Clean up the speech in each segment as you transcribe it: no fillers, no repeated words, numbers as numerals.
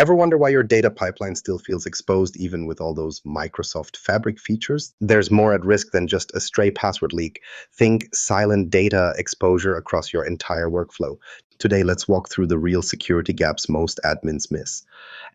Ever wonder why your data pipeline still feels exposed even with all those Microsoft Fabric features? There's more at risk than just a stray password leak. Think silent data exposure across your entire workflow. Today, let's walk through the real security gaps most admins miss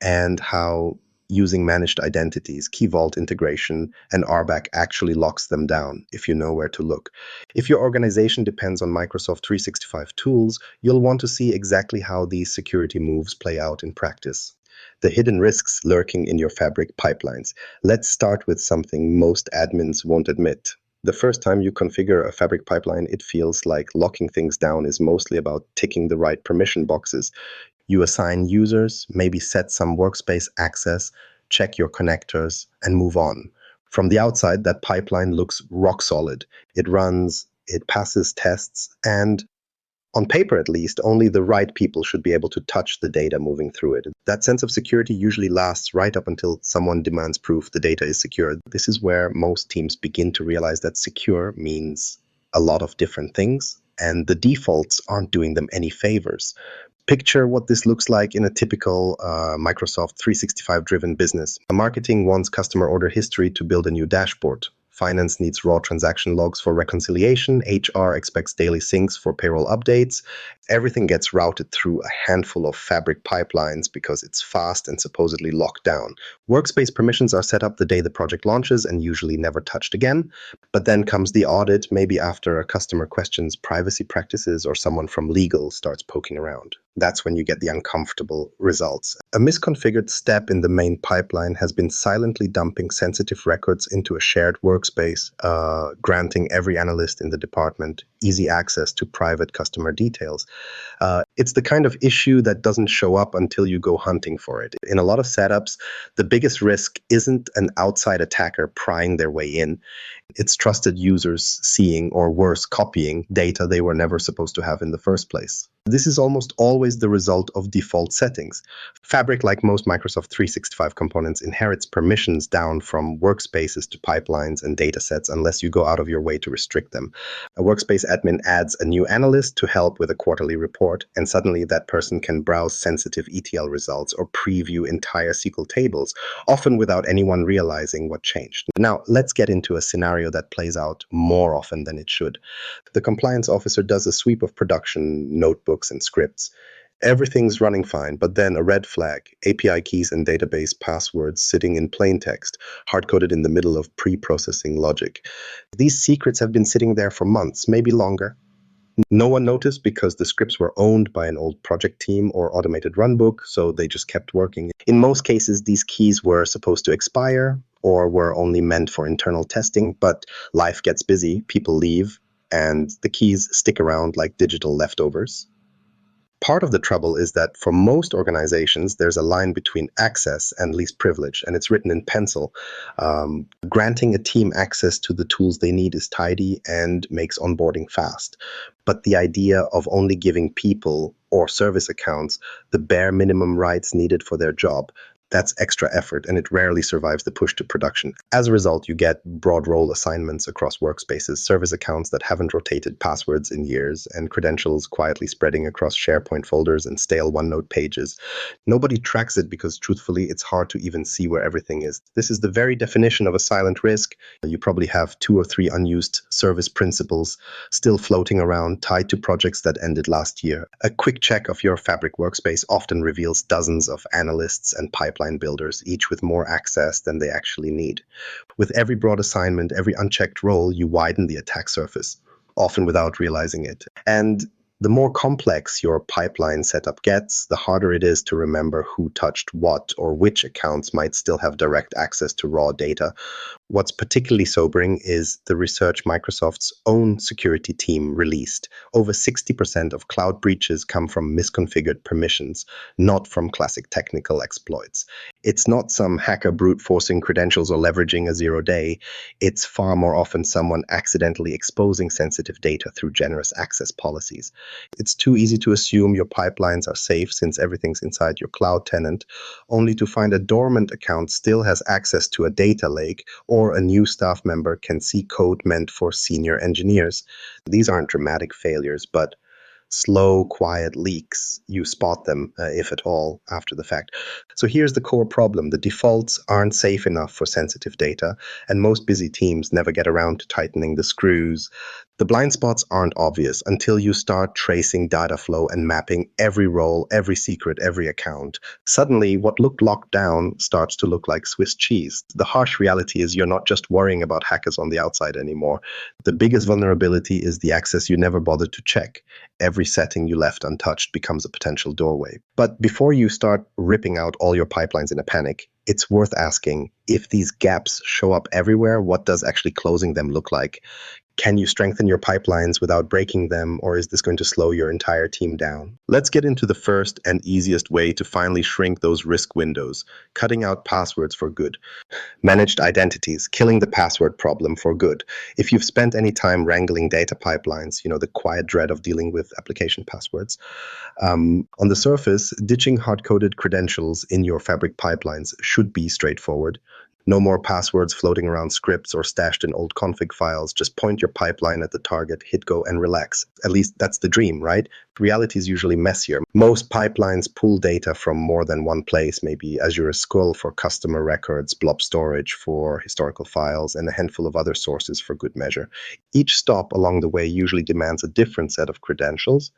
and how using managed identities, Key Vault integration, and RBAC actually locks them down if you know where to look. If your organization depends on Microsoft 365 tools, you'll want to see exactly how these security moves play out in practice. The hidden risks lurking in your Fabric pipelines. Let's start with something most admins won't admit. The first time you configure a Fabric pipeline, it feels like locking things down is mostly about ticking the right permission boxes. You assign users, maybe set some workspace access, check your connectors, and move on. From the outside, that pipeline looks rock solid. It runs, it passes tests, and on paper at least, only the right people should be able to touch the data moving through it. That sense of security usually lasts right up until someone demands proof the data is secure. This is where most teams begin to realize that secure means a lot of different things, and the defaults aren't doing them any favors. Picture what this looks like in a typical Microsoft 365-driven business. Marketing wants customer order history to build a new dashboard. Finance needs raw transaction logs for reconciliation. HR expects daily syncs for payroll updates. Everything gets routed through a handful of Fabric pipelines because it's fast and supposedly locked down. Workspace permissions are set up the day the project launches and usually never touched again. But then comes the audit, maybe after a customer questions privacy practices or someone from legal starts poking around. That's when you get the uncomfortable results. A misconfigured step in the main pipeline has been silently dumping sensitive records into a shared workspace, granting every analyst in the department easy access to private customer details. It's the kind of issue that doesn't show up until you go hunting for it. In a lot of setups, the biggest risk isn't an outside attacker prying their way in. It's trusted users seeing, or worse, copying data they were never supposed to have in the first place. This is almost always the result of default settings. Fabric, like most Microsoft 365 components, inherits permissions down from workspaces to pipelines and datasets unless you go out of your way to restrict them. A workspace admin adds a new analyst to help with a quarterly report, and suddenly that person can browse sensitive ETL results or preview entire SQL tables, often without anyone realizing what changed. Now, let's get into a scenario that plays out more often than it should. The compliance officer does a sweep of production notebooks and scripts. Everything's running fine, but then a red flag, API keys and database passwords sitting in plain text, hard-coded in the middle of pre-processing logic. These secrets have been sitting there for months, maybe longer. No one noticed because the scripts were owned by an old project team or automated runbook, so they just kept working. In most cases, these keys were supposed to expire or were only meant for internal testing, but life gets busy, people leave, and the keys stick around like digital leftovers. Part of the trouble is that for most organizations, there's a line between access and least privilege, and it's written in pencil. Granting a team access to the tools they need is tidy and makes onboarding fast. But the idea of only giving people or service accounts the bare minimum rights needed for their job, that's extra effort, and it rarely survives the push to production. As a result, you get broad role assignments across workspaces, service accounts that haven't rotated passwords in years, and credentials quietly spreading across SharePoint folders and stale OneNote pages. Nobody tracks it because, truthfully, it's hard to even see where everything is. This is the very definition of a silent risk. You probably have 2 or 3 unused service principals still floating around, tied to projects that ended last year. A quick check of your Fabric workspace often reveals dozens of analysts and pipeline builders, each with more access than they actually need. With every broad assignment, every unchecked role, you widen the attack surface, often without realizing it. And the more complex your pipeline setup gets, the harder it is to remember who touched what or which accounts might still have direct access to raw data. What's particularly sobering is the research Microsoft's own security team released. Over 60% of cloud breaches come from misconfigured permissions, not from classic technical exploits. It's not some hacker brute forcing credentials or leveraging a zero-day. It's far more often someone accidentally exposing sensitive data through generous access policies. It's too easy to assume your pipelines are safe since everything's inside your cloud tenant, only to find a dormant account still has access to a data lake, or a new staff member can see code meant for senior engineers. These aren't dramatic failures, but slow, quiet leaks. You spot them, if at all, after the fact. So here's the core problem. The defaults aren't safe enough for sensitive data, and most busy teams never get around to tightening the screws. The blind spots aren't obvious until you start tracing data flow and mapping every role, every secret, every account. Suddenly, what looked locked down starts to look like Swiss cheese. The harsh reality is you're not just worrying about hackers on the outside anymore. The biggest vulnerability is the access you never bothered to check. Every setting you left untouched becomes a potential doorway. But before you start ripping out all your pipelines in a panic, it's worth asking, if these gaps show up everywhere, what does actually closing them look like? Can you strengthen your pipelines without breaking them, or is this going to slow your entire team down? Let's get into the first and easiest way to finally shrink those risk windows, cutting out passwords for good. Managed identities, killing the password problem for good. If you've spent any time wrangling data pipelines, the quiet dread of dealing with application passwords, on the surface, ditching hard-coded credentials in your Fabric pipelines should be straightforward. No more passwords floating around scripts or stashed in old config files. Just point your pipeline at the target, hit go, and relax. At least that's the dream, right? Reality is usually messier. Most pipelines pull data from more than one place, maybe Azure SQL for customer records, blob storage for historical files, and a handful of other sources for good measure. Each stop along the way usually demands a different set of credentials,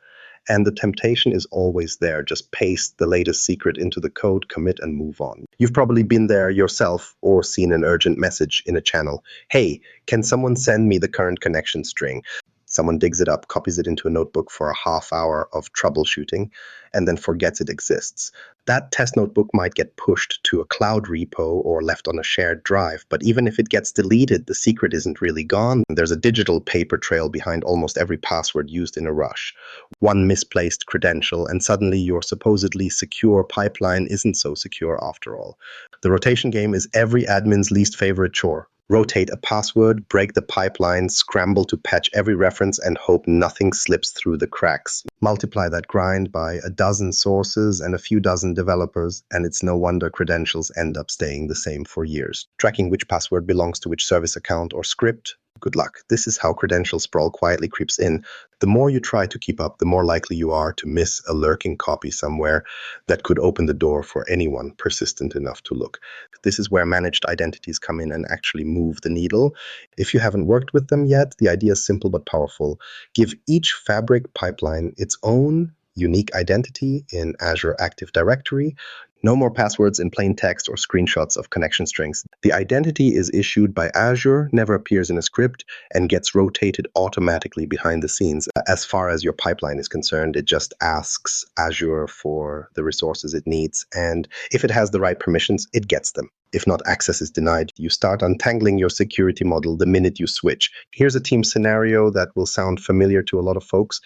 and the temptation is always there. Just paste the latest secret into the code, commit, and move on. You've probably been there yourself or seen an urgent message in a channel. Hey, can someone send me the current connection string? Someone digs it up, copies it into a notebook for a half hour of troubleshooting, and then forgets it exists. That test notebook might get pushed to a cloud repo or left on a shared drive, but even if it gets deleted, the secret isn't really gone. There's a digital paper trail behind almost every password used in a rush. One misplaced credential, and suddenly your supposedly secure pipeline isn't so secure after all. The rotation game is every admin's least favorite chore. Rotate a password, break the pipeline, scramble to patch every reference, and hope nothing slips through the cracks. Multiply that grind by a dozen sources and a few dozen developers, and it's no wonder credentials end up staying the same for years. Tracking which password belongs to which service account or script? Good luck. This is how credential sprawl quietly creeps in. The more you try to keep up, the more likely you are to miss a lurking copy somewhere that could open the door for anyone persistent enough to look. This is where managed identities come in and actually move the needle. If you haven't worked with them yet, the idea is simple but powerful. Give each Fabric pipeline its own unique identity in Azure Active Directory. No more passwords in plain text or screenshots of connection strings. The identity is issued by Azure, never appears in a script, and gets rotated automatically behind the scenes. As far as your pipeline is concerned, it just asks Azure for the resources it needs, and if it has the right permissions, it gets them. If not, access is denied. You start untangling your security model the minute you switch. Here's a team scenario that will sound familiar to a lot of folks.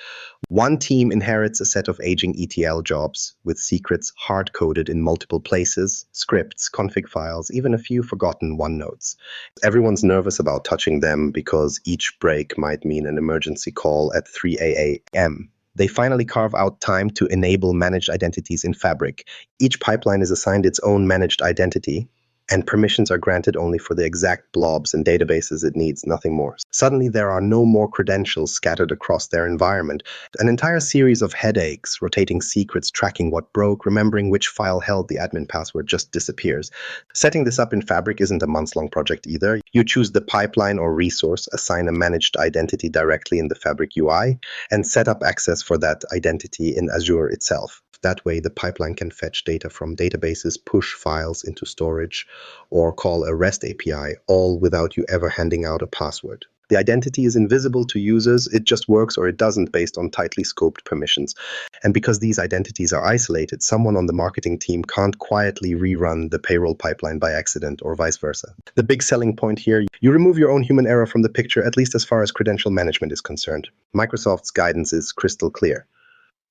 One team inherits a set of aging ETL jobs with secrets hard-coded in multiple places, scripts, config files, even a few forgotten OneNotes. Everyone's nervous about touching them because each break might mean an emergency call at 3 a.m. They finally carve out time to enable managed identities in Fabric. Each pipeline is assigned its own managed identity, and permissions are granted only for the exact blobs and databases it needs, nothing more. Suddenly, there are no more credentials scattered across their environment. An entire series of headaches, rotating secrets, tracking what broke, remembering which file held the admin password just disappears. Setting this up in Fabric isn't a months-long project either. You choose the pipeline or resource, assign a managed identity directly in the Fabric UI, and set up access for that identity in Azure itself. That way, the pipeline can fetch data from databases, push files into storage, or call a REST API, all without you ever handing out a password. The identity is invisible to users. It just works or it doesn't based on tightly scoped permissions. And because these identities are isolated, someone on the marketing team can't quietly rerun the payroll pipeline by accident or vice versa. The big selling point here, you remove your own human error from the picture, at least as far as credential management is concerned. Microsoft's guidance is crystal clear.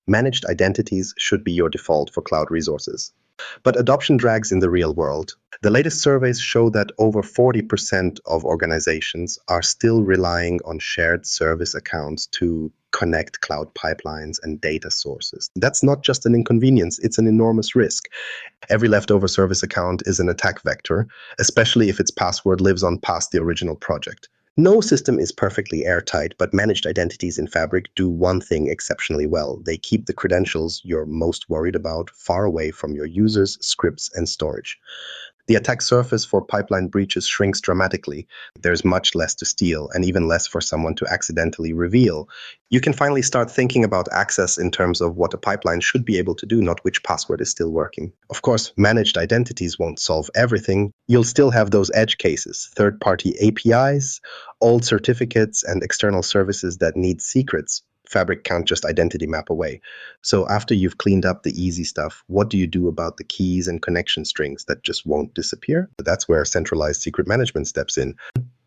Managed identities should be your default for cloud resources. But adoption drags in the real world. The latest surveys show that over 40% of organizations are still relying on shared service accounts to connect cloud pipelines and data sources. That's not just an inconvenience, it's an enormous risk. Every leftover service account is an attack vector, especially if its password lives on past the original project. No system is perfectly airtight, but managed identities in Fabric do one thing exceptionally well. They keep the credentials you're most worried about far away from your users, scripts, and storage. The attack surface for pipeline breaches shrinks dramatically. There's much less to steal, and even less for someone to accidentally reveal. You can finally start thinking about access in terms of what a pipeline should be able to do, not which password is still working. Of course, managed identities won't solve everything. You'll still have those edge cases, third-party APIs, old certificates, and external services that need secrets. Fabric can't just identity map away. So after you've cleaned up the easy stuff, what do you do about the keys and connection strings that just won't disappear? That's where centralized secret management steps in.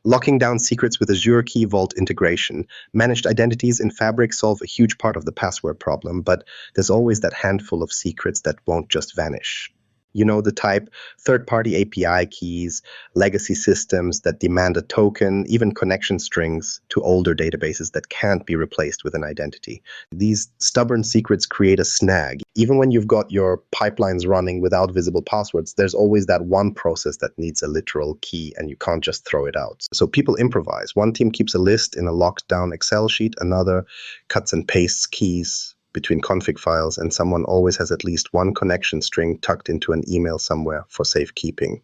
Locking down secrets with Azure Key Vault integration. Managed identities in Fabric solve a huge part of the password problem, but there's always that handful of secrets that won't just vanish. You know the type: third-party API keys, legacy systems that demand a token, even connection strings to older databases that can't be replaced with an identity. These stubborn secrets create a snag. Even when you've got your pipelines running without visible passwords, there's always that one process that needs a literal key, and you can't just throw it out. So people improvise. One team keeps a list in a locked down Excel sheet, another cuts and pastes keys between config files, and someone always has at least one connection string tucked into an email somewhere for safekeeping.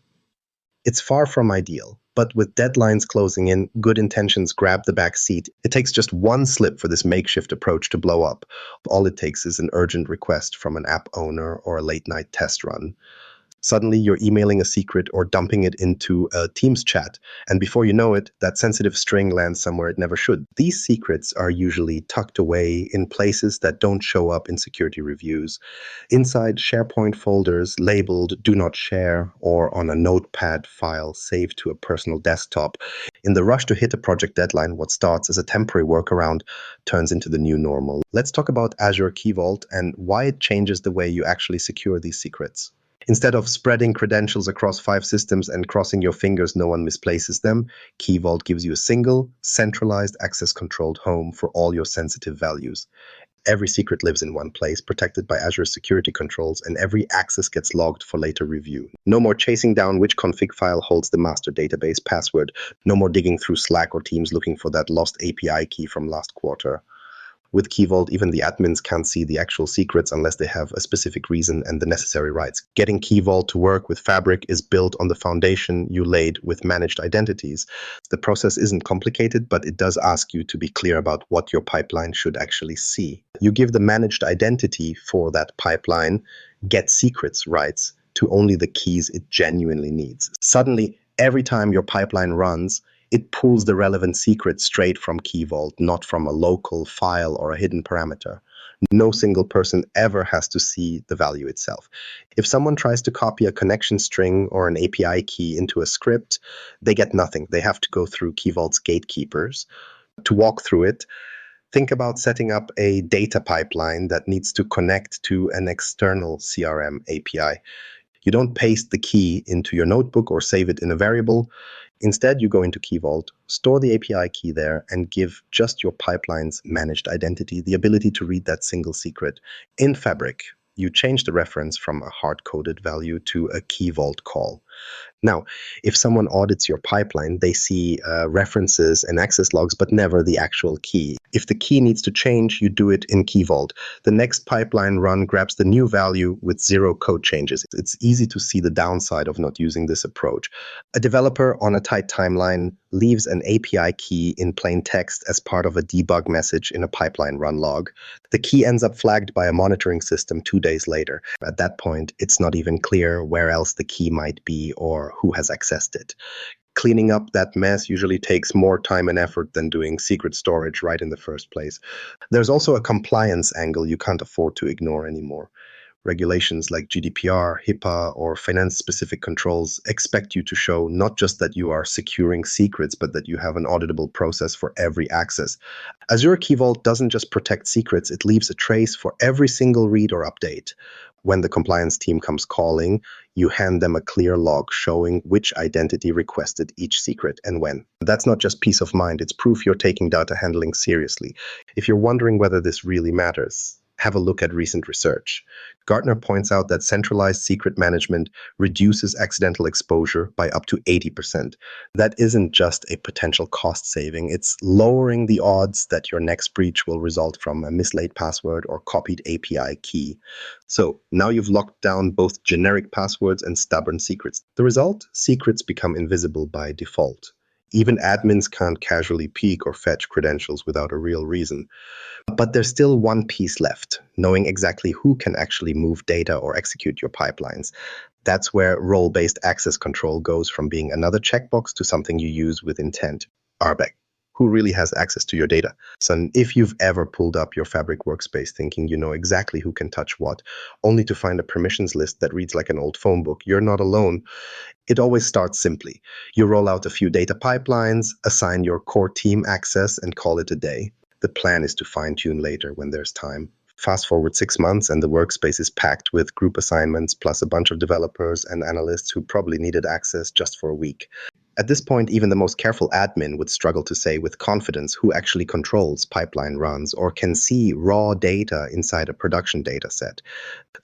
It's far from ideal, but with deadlines closing in, good intentions grab the back seat. It takes just one slip for this makeshift approach to blow up. All it takes is an urgent request from an app owner or a late-night test run. Suddenly, you're emailing a secret or dumping it into a Teams chat, and before you know it, that sensitive string lands somewhere it never should. These secrets are usually tucked away in places that don't show up in security reviews, inside SharePoint folders labeled "Do Not Share" or on a notepad file saved to a personal desktop. In the rush to hit a project deadline, what starts as a temporary workaround turns into the new normal. Let's talk about Azure Key Vault and why it changes the way you actually secure these secrets. Instead of spreading credentials across 5 systems and crossing your fingers no one misplaces them, Key Vault gives you a single, centralized, access-controlled home for all your sensitive values. Every secret lives in one place, protected by Azure security controls, and every access gets logged for later review. No more chasing down which config file holds the master database password. No more digging through Slack or Teams looking for that lost API key from last quarter. With Key Vault, even the admins can't see the actual secrets unless they have a specific reason and the necessary rights. Getting Key Vault to work with Fabric is built on the foundation you laid with managed identities. The process isn't complicated, but it does ask you to be clear about what your pipeline should actually see. You give the managed identity for that pipeline get secrets rights to only the keys it genuinely needs. Suddenly, every time your pipeline runs, it pulls the relevant secret straight from Key Vault, not from a local file or a hidden parameter. No single person ever has to see the value itself. If someone tries to copy a connection string or an API key into a script, they get nothing. They have to go through Key Vault's gatekeepers. To walk through it, think about setting up a data pipeline that needs to connect to an external CRM API. You don't paste the key into your notebook or save it in a variable. Instead, you go into Key Vault, store the API key there, and give just your pipeline's managed identity the ability to read that single secret. In Fabric, you change the reference from a hard-coded value to a Key Vault call. Now, if someone audits your pipeline, they see references and access logs, but never the actual key. If the key needs to change, you do it in Key Vault. The next pipeline run grabs the new value with 0 code changes. It's easy to see the downside of not using this approach. A developer on a tight timeline leaves an API key in plain text as part of a debug message in a pipeline run log. The key ends up flagged by a monitoring system 2 days later. At that point, it's not even clear where else the key might be or who has accessed it. Cleaning up that mess usually takes more time and effort than doing secret storage right in the first place. There's also a compliance angle you can't afford to ignore anymore. Regulations like GDPR, HIPAA, or finance-specific controls expect you to show not just that you are securing secrets, but that you have an auditable process for every access. Azure Key Vault doesn't just protect secrets, it leaves a trace for every single read or update. When the compliance team comes calling, you hand them a clear log showing which identity requested each secret and when. That's not just peace of mind, it's proof you're taking data handling seriously. If you're wondering whether this really matters, Have a look at recent research. Gartner points out that centralized secret management reduces accidental exposure by up to 80%. That isn't just a potential cost saving, it's lowering the odds that your next breach will result from a mislaid password or copied API key. So now you've locked down both generic passwords and stubborn secrets. The result? Secrets become invisible by default. Even admins can't casually peek or fetch credentials without a real reason. But there's still one piece left, knowing exactly who can actually move data or execute your pipelines. That's where role-based access control goes from being another checkbox to something you use with intent. RBAC. Who really has access to your data? So if you've ever pulled up your Fabric workspace thinking you know exactly who can touch what, only to find a permissions list that reads like an old phone book, you're not alone. It always starts simply. You roll out a few data pipelines, assign your core team access, and call it a day. The plan is to fine-tune later when there's time. Fast forward 6 months and the workspace is packed with group assignments plus a bunch of developers and analysts who probably needed access just for a week. At this point, even the most careful admin would struggle to say with confidence who actually controls pipeline runs or can see raw data inside a production data set.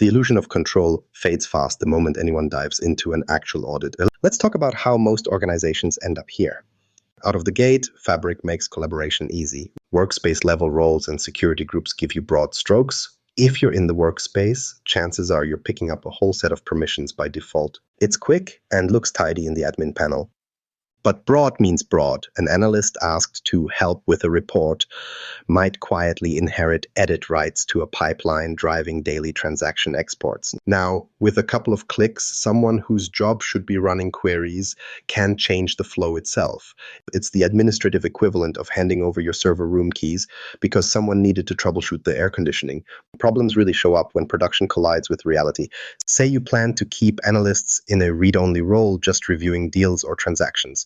The illusion of control fades fast the moment anyone dives into an actual audit. Let's talk about how most organizations end up here. Out of the gate, Fabric makes collaboration easy. Workspace-level roles and security groups give you broad strokes. If you're in the workspace, chances are you're picking up a whole set of permissions by default. It's quick and looks tidy in the admin panel. But broad means broad. An analyst asked to help with a report might quietly inherit edit rights to a pipeline driving daily transaction exports. Now, with a couple of clicks, someone whose job should be running queries can change the flow itself. It's the administrative equivalent of handing over your server room keys because someone needed to troubleshoot the air conditioning. Problems really show up when production collides with reality. Say you plan to keep analysts in a read-only role just reviewing deals or transactions.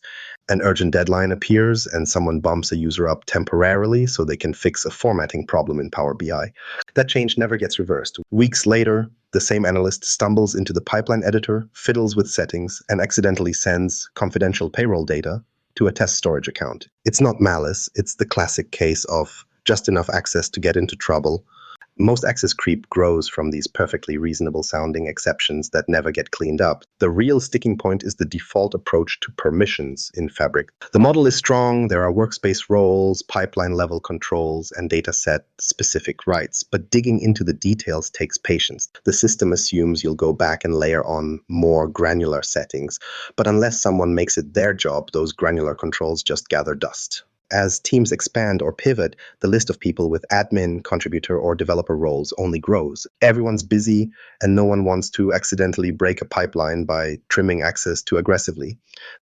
An urgent deadline appears and someone bumps a user up temporarily so they can fix a formatting problem in Power BI. That change never gets reversed. Weeks later, the same analyst stumbles into the pipeline editor, fiddles with settings, and accidentally sends confidential payroll data to a test storage account. It's not malice, it's the classic case of just enough access to get into trouble. Most access creep grows from these perfectly reasonable sounding exceptions that never get cleaned up. The real sticking point is the default approach to permissions in Fabric. The model is strong, there are workspace roles, pipeline level controls, and dataset specific rights, but digging into the details takes patience. The system assumes you'll go back and layer on more granular settings, but unless someone makes it their job, those granular controls just gather dust. As teams expand or pivot, the list of people with admin, contributor, or developer roles only grows. Everyone's busy, and no one wants to accidentally break a pipeline by trimming access too aggressively.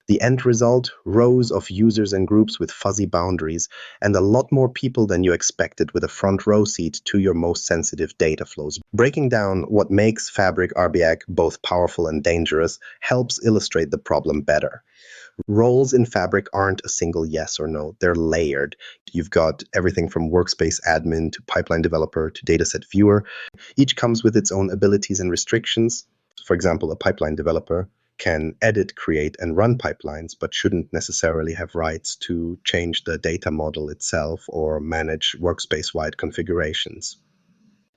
The end result? Rows of users and groups with fuzzy boundaries, and a lot more people than you expected with a front row seat to your most sensitive data flows. Breaking down what makes Fabric RBAC both powerful and dangerous helps illustrate the problem better. Roles in Fabric aren't a single yes or no, they're layered. You've got everything from workspace admin to pipeline developer to dataset viewer. Each comes with its own abilities and restrictions. For example, a pipeline developer can edit, create, and run pipelines, but shouldn't necessarily have rights to change the data model itself or manage workspace-wide configurations.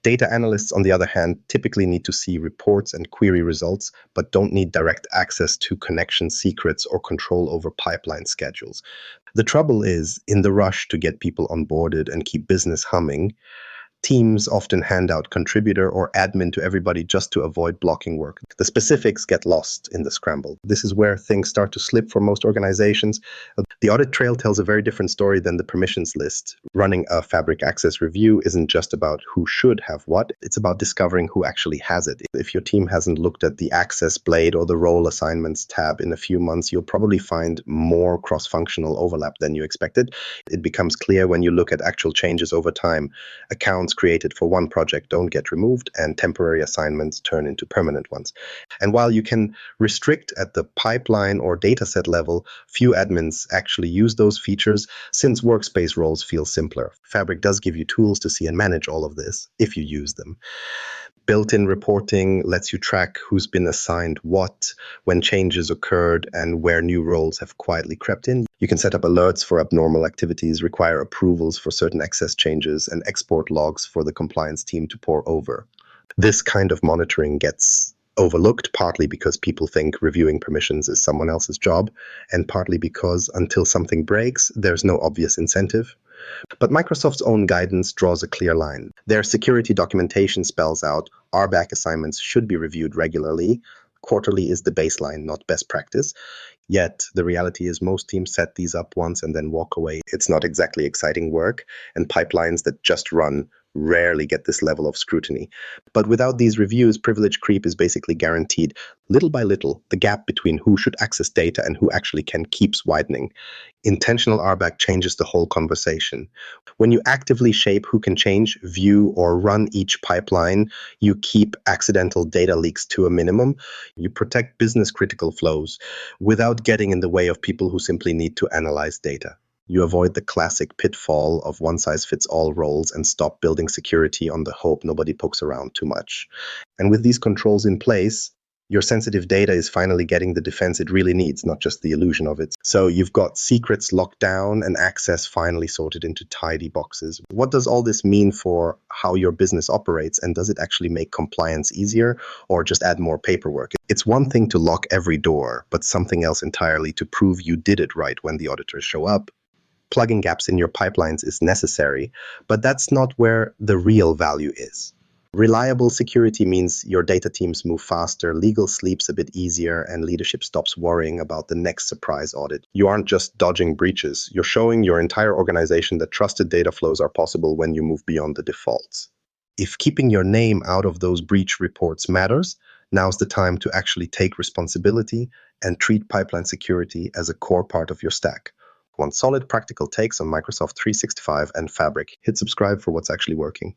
Data analysts, on the other hand, typically need to see reports and query results, but don't need direct access to connection secrets or control over pipeline schedules. The trouble is, in the rush to get people onboarded and keep business humming, teams often hand out contributor or admin to everybody just to avoid blocking work. The specifics get lost in the scramble. This is where things start to slip for most organizations. The audit trail tells a very different story than the permissions list. Running a Fabric Access review isn't just about who should have what, it's about discovering who actually has it. If your team hasn't looked at the access blade or the role assignments tab in a few months, you'll probably find more cross-functional overlap than you expected. It becomes clear when you look at actual changes over time. Accounts created for one project don't get removed, and temporary assignments turn into permanent ones. And while you can restrict at the pipeline or dataset level, few admins actually use those features since workspace roles feel simpler. Fabric does give you tools to see and manage all of this if you use them. Built-in reporting lets you track who's been assigned what, when changes occurred, and where new roles have quietly crept in. You can set up alerts for abnormal activities, require approvals for certain access changes, and export logs for the compliance team to pore over. This kind of monitoring gets overlooked, partly because people think reviewing permissions is someone else's job, and partly because until something breaks, there's no obvious incentive. But Microsoft's own guidance draws a clear line. Their security documentation spells out RBAC assignments should be reviewed regularly. Quarterly is the baseline, not best practice. Yet the reality is most teams set these up once and then walk away. It's not exactly exciting work, and pipelines that just run rarely get this level of scrutiny. But without these reviews, privilege creep is basically guaranteed. Little by little, the gap between who should access data and who actually can keeps widening. Intentional RBAC changes the whole conversation. When you actively shape who can change, view, or run each pipeline, you keep accidental data leaks to a minimum. You protect business-critical flows without getting in the way of people who simply need to analyze data. You avoid the classic pitfall of one-size-fits-all roles and stop building security on the hope nobody pokes around too much. And with these controls in place, your sensitive data is finally getting the defense it really needs, not just the illusion of it. So you've got secrets locked down and access finally sorted into tidy boxes. What does all this mean for how your business operates, and does it actually make compliance easier or just add more paperwork? It's one thing to lock every door, but something else entirely to prove you did it right when the auditors show up. Plugging gaps in your pipelines is necessary, but that's not where the real value is. Reliable security means your data teams move faster, legal sleeps a bit easier, and leadership stops worrying about the next surprise audit. You aren't just dodging breaches, you're showing your entire organization that trusted data flows are possible when you move beyond the defaults. If keeping your name out of those breach reports matters, now's the time to actually take responsibility and treat pipeline security as a core part of your stack. Want solid practical takes on Microsoft 365 and Fabric? Hit subscribe for what's actually working.